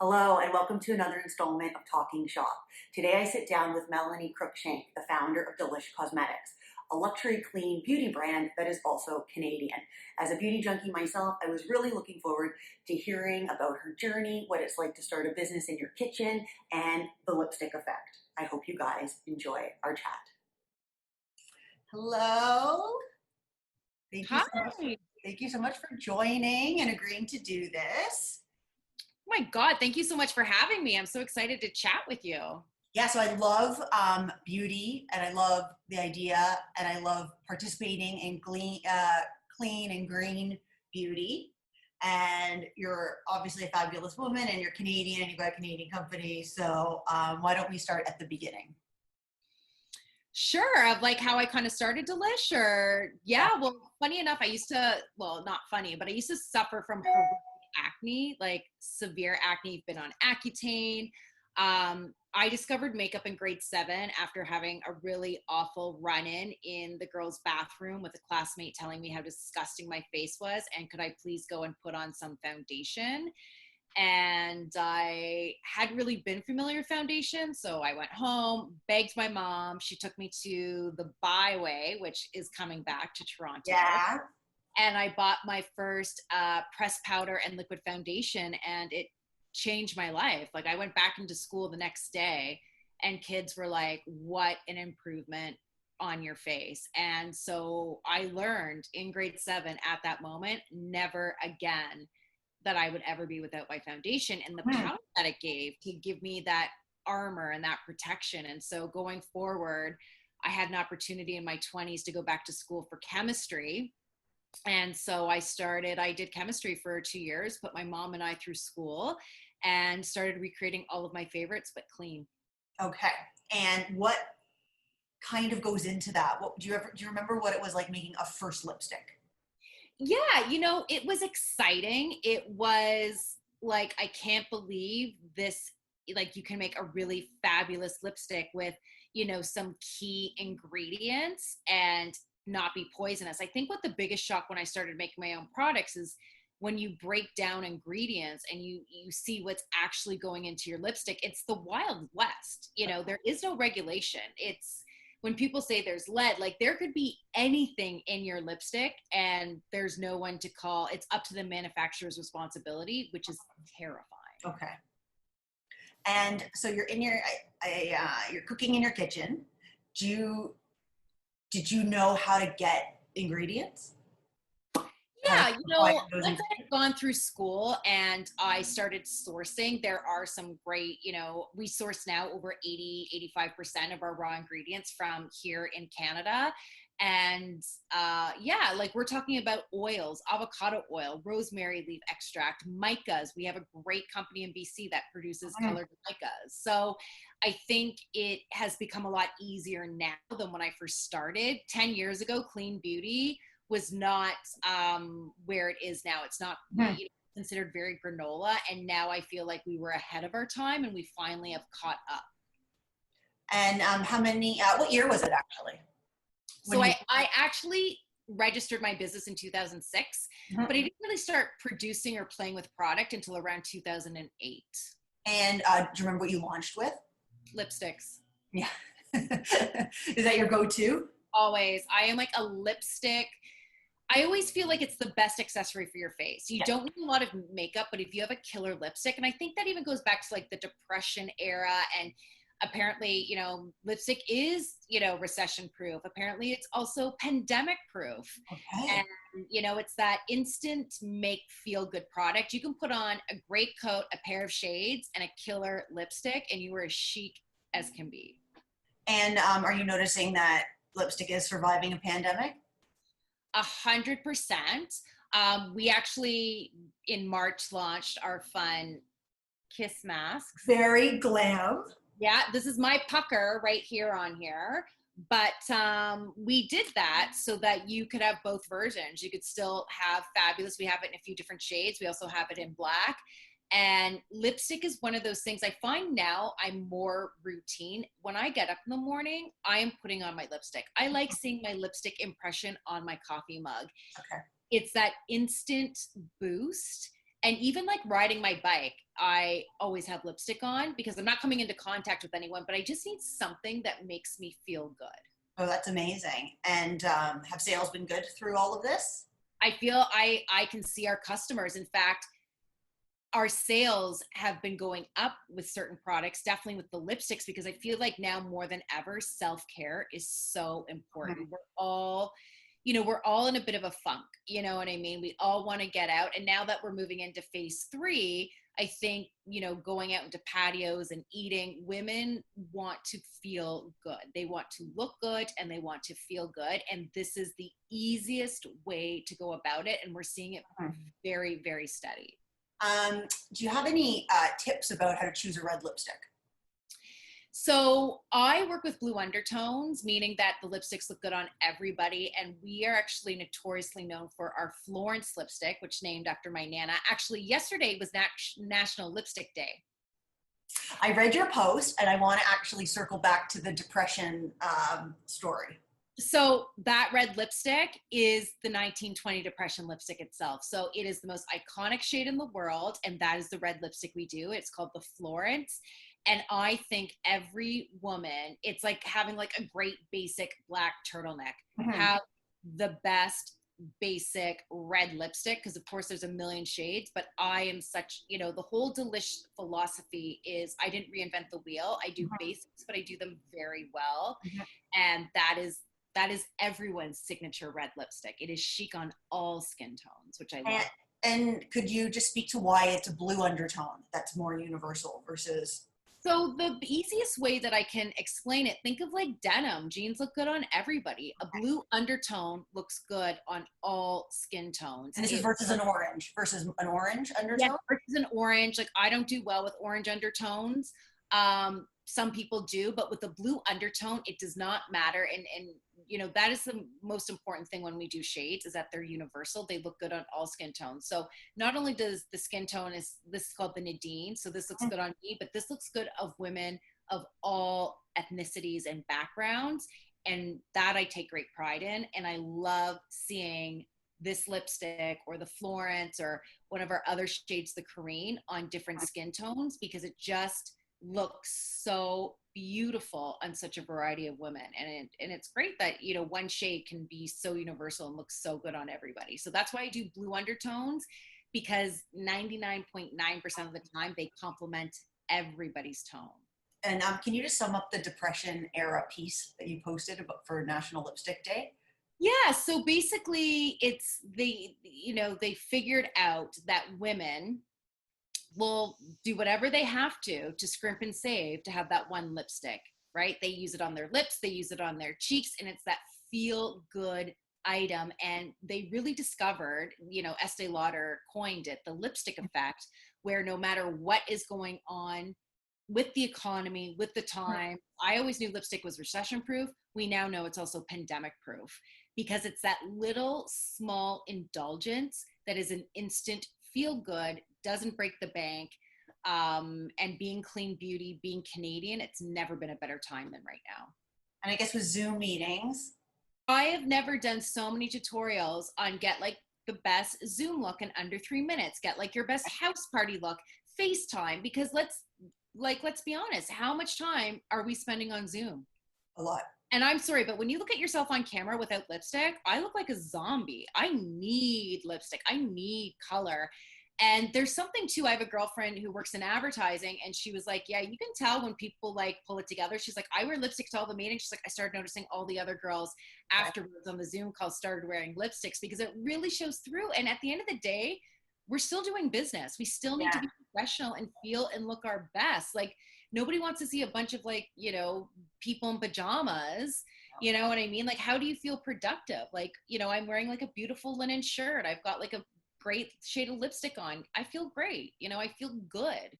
Hello, and welcome to another installment of Talking Shop. Today I sit down with Melanie Cruikshank, the founder of Lish Cosmetics, a luxury clean beauty brand that is also Canadian. As a beauty junkie myself, I was really looking forward to hearing about her journey, what it's like to start a business in your kitchen, and the lipstick effect. I hope you guys enjoy our chat. Hello. Thank you Hi. so much. Thank you so much for joining and agreeing to do this. Oh my God, thank you so much for having me. I'm so excited to chat with you. Yeah, so I love beauty, and I love the idea, and I love participating in clean and green beauty. And you're obviously a fabulous woman, and you're Canadian, and you've got a Canadian company. So why don't we start at the beginning? Sure, of like how I kind of started to lish, or Yeah. yeah, well, funny enough, I used to, well, not funny, but I used to suffer from horrific acne, like severe acne, been on Accutane. I discovered makeup in grade 7 after having a really awful run-in in the girls' bathroom with a classmate telling me how disgusting my face was and could I please go and put on some foundation. And I hadn't really been familiar with foundation. So I went home, begged my mom. She took me to the Byway, which is coming back to Toronto. Yeah. And I bought my first pressed powder and liquid foundation, and it changed my life. Like I went back into school the next day, and kids were like, what an improvement on your face. And so I learned in grade 7 at that moment, never again that I would ever be without my foundation and the Hmm. power that it gave to give me that armor and that protection. And so going forward, I had an opportunity in my 20s to go back to school for chemistry. And so I did chemistry for 2 years, put my mom and I through school and started recreating all of my favorites, but clean. Okay. And what kind of goes into that? What do you remember what it was like making a first lipstick? Yeah, it was exciting. It was like, I can't believe this, like, you can make a really fabulous lipstick with, some key ingredients and not be poisonous. I think what the biggest shock when I started making my own products is when you break down ingredients and you see what's actually going into your lipstick. It's the Wild West. There is no regulation. It's when people say there's lead, like there could be anything in your lipstick and there's no one to call. It's up to the manufacturer's responsibility, which is terrifying. Okay. And so you're in you're cooking in your kitchen. Do you did you know how to get ingredients? How to Yeah, acquire those once I ingredients? had gone through school and I started sourcing, there are some great, we source now over 85% of our raw ingredients from here in Canada. And yeah, like we're talking about oils, avocado oil, rosemary leaf extract, micas. We have a great company in BC that produces Mm. colored micas. So I think it has become a lot easier now than when I first started. 10 years ago, clean beauty was not where it is now. It's not Mhm. considered very granola. And now I feel like we were ahead of our time and we finally have caught up. And how many? What year was it actually? When So I, you I actually registered my business in 2006, Mhm. but I didn't really start producing or playing with product until around 2008. And do you remember what you launched with? Lipsticks. Yeah. Is that your go-to? Always. I am like a lipstick. I always feel like it's the best accessory for your face. You Yeah. don't need a lot of makeup, but if you have a killer lipstick, and I think that even goes back to like the Depression era, and apparently, lipstick is, recession proof. Apparently, it's also pandemic proof. Okay. And, it's that instant make feel good product. You can put on a great coat, a pair of shades, and a killer lipstick, and you are as chic as can be. And are you noticing that lipstick is surviving a pandemic? 100%. We actually in March launched our fun kiss masks. Very glam. Yeah, this is my pucker right here on here. But we did that so that you could have both versions. You could still have fabulous. We have it in a few different shades. We also have it in black. And lipstick is one of those things I find now I'm more routine. When I get up in the morning, I am putting on my lipstick. I like seeing my lipstick impression on my coffee mug. Okay. It's that instant boost. And even like riding my bike, I always have lipstick on because I'm not coming into contact with anyone, but I just need something that makes me feel good. Oh, that's amazing. And have sales been good through all of this? I feel I can see our customers. In fact, our sales have been going up with certain products, definitely with the lipsticks, because I feel like now more than ever, self-care is so Mhm. important. We're all in a bit of a funk, you know what I mean? We all want to get out. And now that we're moving into phase 3, I think, going out into patios and eating, women want to feel good. They want to look good and they want to feel good. And this is the easiest way to go about it. And we're seeing it very, very steady. Do you have any tips about how to choose a red lipstick? So I work with blue undertones, meaning that the lipsticks look good on everybody. And we are actually notoriously known for our Florence lipstick, which named after my Nana. Actually, yesterday was National Lipstick Day. I read your post and I want to actually circle back to the depression story. So that red lipstick is the 1920 depression lipstick itself. So it is the most iconic shade in the world. And that is the red lipstick we do. It's called the Florence. And I think every woman, it's like having like a great basic black turtleneck, Mhm. have the best basic red lipstick, because of course there's a million shades, but I am such, the whole delish philosophy is I didn't reinvent the wheel. I do Mhm. basics, but I do them very well. Mhm. And that is everyone's signature red lipstick. It is chic on all skin tones, which I And, love. and could you just speak to why it's a blue undertone that's more universal versus? So the easiest way that I can explain it, think of like denim. Jeans look good on everybody. A blue undertone looks good on all skin tones. And this is It versus an orange Yes, undertone. versus an orange. Like I don't do well with orange undertones. Some people do, but with the blue undertone, it does not matter. And that is the most important thing when we do shades is that they're universal. They look good on all skin tones. So not only does the skin tone is this is called the Nadine, so this looks good on me, but this looks good of women of all ethnicities and backgrounds. And that I take great pride in. And I love seeing this lipstick or the Florence or one of our other shades, the Careen, on different skin tones because it just looks so beautiful on such a variety of women. And it's great that, one shade can be so universal and looks so good on everybody. So that's why I do blue undertones because 99.9% of the time they complement everybody's tone. And can you just sum up the depression era piece that you posted about for National Lipstick Day? Yeah, so basically they figured out that women will do whatever they have to scrimp and save to have that one lipstick, right? They use it on their lips, they use it on their cheeks, and it's that feel good item. And they really discovered, Estee Lauder coined it, the lipstick effect, where no matter what is going on with the economy, with the time, I always knew lipstick was recession proof. We now know it's also pandemic proof because it's that little small indulgence that is an instant feel good, doesn't break the bank. And being clean beauty, being Canadian, it's never been a better time than right now. And I guess with Zoom meetings. I have never done so many tutorials on get like the best Zoom look in under 3 minutes, get like your best house party look, FaceTime, because let's be honest, how much time are we spending on Zoom? A lot. And I'm sorry, but when you look at yourself on camera without lipstick, I look like a zombie. I need lipstick. I need color. And there's something too. I have a girlfriend who works in advertising, and she was like, yeah, you can tell when people like pull it together. She's like, I wear lipstick to all the meetings. She's like, I started noticing all the other girls afterwards on the Zoom call started wearing lipsticks because it really shows through. And at the end of the day, we're still doing business. We still need to Yeah. be professional and feel and look our best. Like nobody wants to see a bunch of like, people in pajamas. You know what I mean? Like, how do you feel productive? Like, I'm wearing like a beautiful linen shirt. I've got like a great shade of lipstick on. I feel great. I feel good.